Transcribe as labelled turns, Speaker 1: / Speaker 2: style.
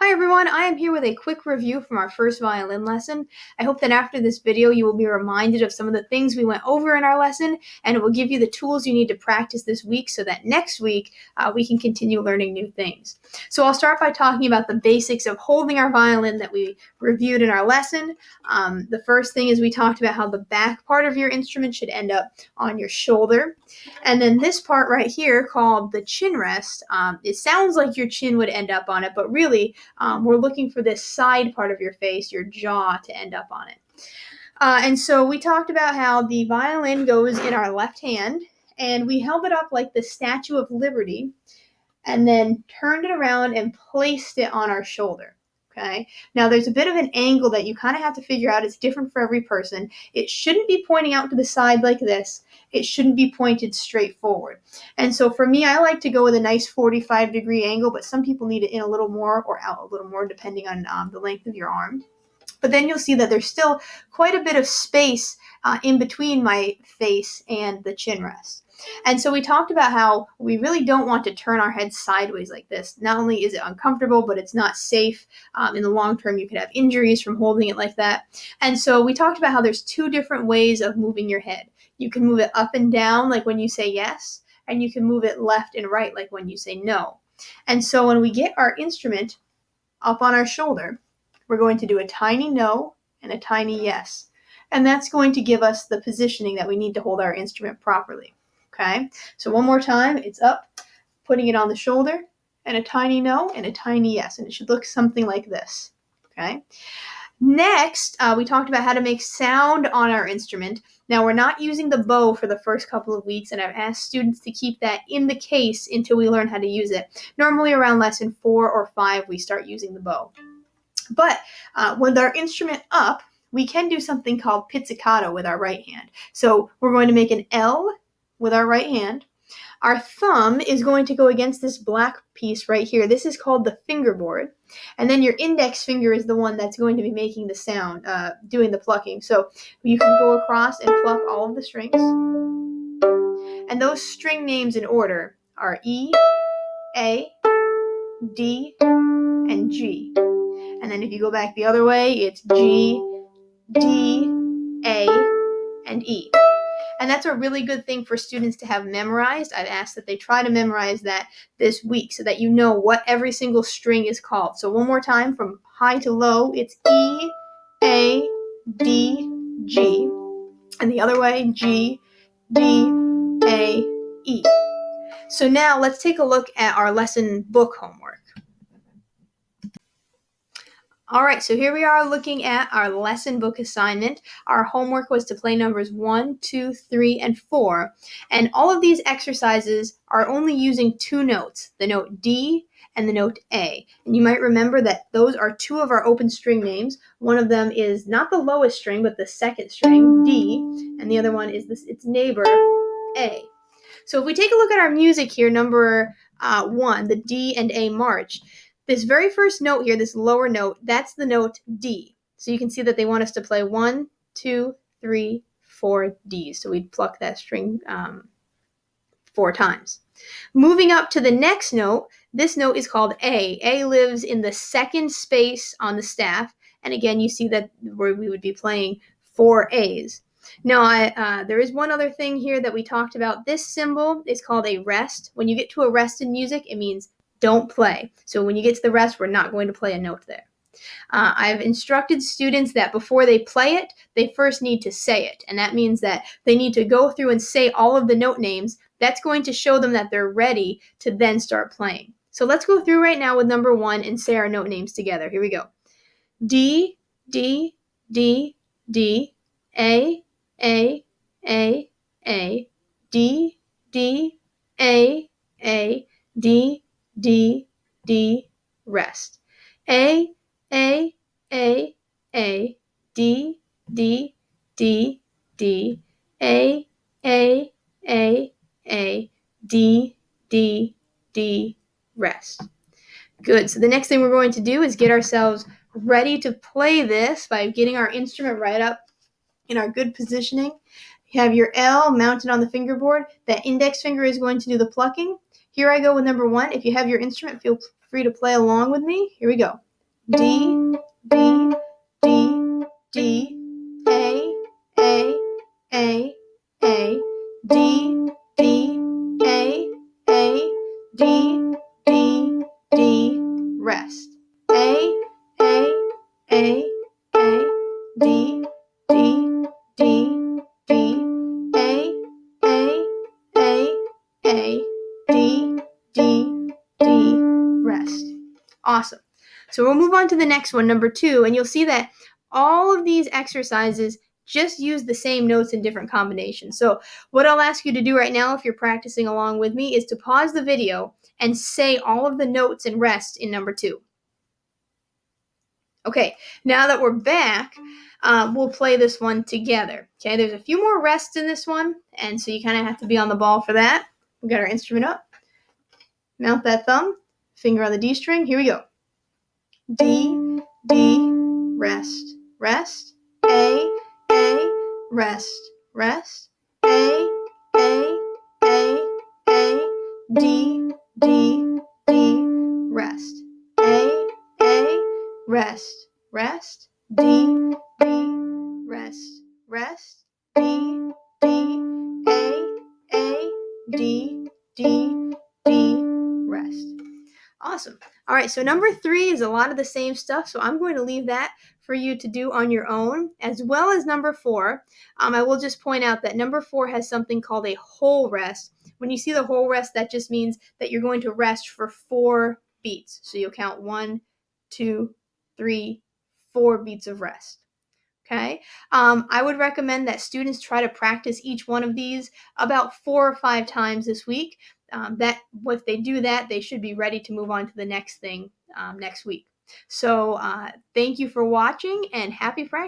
Speaker 1: Hi everyone, I am here with a quick review from our first violin lesson. I hope that after this video you will be reminded of some of the things we went over in our lesson, and it will give you the tools you need to practice this week so that next week we can continue learning new things. So I'll start by talking about the basics of holding our violin that we reviewed in our lesson. The first thing is we talked about how the back part of your instrument should end up on your shoulder. And then this part right here called the chin rest, it sounds like your chin would end up on it, but really we're looking for this side part of your face, your jaw, to end up on it. And so we talked about how the violin goes in our left hand, and we held it up like the Statue of Liberty, and then turned it around and placed it on our shoulder. Okay. Now there's a bit of an angle that you kind of have to figure out. It's different for every person. It shouldn't be pointing out to the side like this. It shouldn't be pointed straight forward. And so for me, I like to go with a nice 45-degree angle, but some people need it in a little more or out a little more depending on the length of your arm. But then you'll see that there's still quite a bit of space in between my face and the chin rest. And so we talked about how we really don't want to turn our head sideways like this. Not only is it uncomfortable, but it's not safe. In the long term, you could have injuries from holding it like that. And so we talked about how there's two different ways of moving your head. You can move it up and down, like when you say yes, and you can move it left and right, like when you say no. And so when we get our instrument up on our shoulder, we're going to do a tiny no and a tiny yes. And that's going to give us the positioning that we need to hold our instrument properly. Okay, so one more time, it's up, putting it on the shoulder, and a tiny no and a tiny yes. And it should look something like this. Okay. Next, we talked about how to make sound on our instrument. Now, we're not using the bow for the first couple of weeks, and I've asked students to keep that in the case until we learn how to use it. Normally around lesson 4 or 5, we start using the bow. But with our instrument up, we can do something called pizzicato with our right hand. So we're going to make an L with our right hand. Our thumb is going to go against this black piece right here. This is called the fingerboard. And then your index finger is the one that's going to be making the sound, doing the plucking. So you can go across and pluck all of the strings. And those string names in order are E, A, D, and G. And then if you go back the other way, it's G, D, A, and E. And that's a really good thing for students to have memorized. I've asked that they try to memorize that this week so that you know what every single string is called. So one more time, from high to low, it's E, A, D, G. And the other way, G, D, A, E. So now let's take a look at our lesson book homework. All right, so here we are looking at our lesson book assignment. Our homework was to play numbers 1, 2, 3, and 4. And all of these exercises are only using two notes, the note D and the note A. And you might remember that those are two of our open string names. One of them is not the lowest string, but the second string, D, and the other one is its neighbor, A. So if we take a look at our music here, number 1, the D and A march, this very first note here, this lower note, that's the note D. So you can see that they want us to play 1, 2, 3, 4 Ds. So we'd pluck that string 4 times. Moving up to the next note, this note is called A. A lives in the second space on the staff. And again, you see that where we would be playing 4 A's. Now, there is one other thing here that we talked about. This symbol is called a rest. When you get to a rest in music, it means don't play. So when you get to the rest, we're not going to play a note there. I've instructed students that before they play it, they first need to say it. And that means that they need to go through and say all of the note names. That's going to show them that they're ready to then start playing. So let's go through right now with number 1 and say our note names together. Here we go. D, D, D, D, A, A, A, A, D, D, A, A, D, D, D, rest. A, A, A, A, D, D, D, D, A, A, A, A, D, D, D, rest. Good. So the next thing we're going to do is get ourselves ready to play this by getting our instrument right up in our good positioning. You have your L mounted on the fingerboard. That index finger is going to do the plucking. Here I go with number 1. If you have your instrument, feel free to play along with me. Here we go. D, D, D, D, A, A, A, A, D, D, A, A, D, D, D, rest. A, A, A, A, D, D, D, D, A, A, A, D, D, D, rest. Awesome. So we'll move on to the next one, number 2, and you'll see that all of these exercises just use the same notes in different combinations. So what I'll ask you to do right now, if you're practicing along with me, is to pause the video and say all of the notes and rest in number 2. Okay, now that we're back, we'll play this one together. Okay, there's a few more rests in this one, and so you kind of have to be on the ball for that. We've got our instrument up. Mount that thumb, finger on the D string. Here we go. D, D, rest, rest. A, rest, rest. A, D, D, D, rest. A, rest, rest. D, D, rest, rest. D, D, A, D, D, D, rest. Awesome. All right, so number 3 is a lot of the same stuff, so I'm going to leave that for you to do on your own, as well as number 4. I will just point out that number 4 has something called a whole rest. When you see the whole rest, that just means that you're going to rest for 4 beats. So you'll count 1, 2, 3, 4 beats of rest. Okay, I would recommend that students try to practice each one of these about 4 or 5 times this week. That if they do that, they should be ready to move on to the next thing next week. So thank you for watching and happy practice.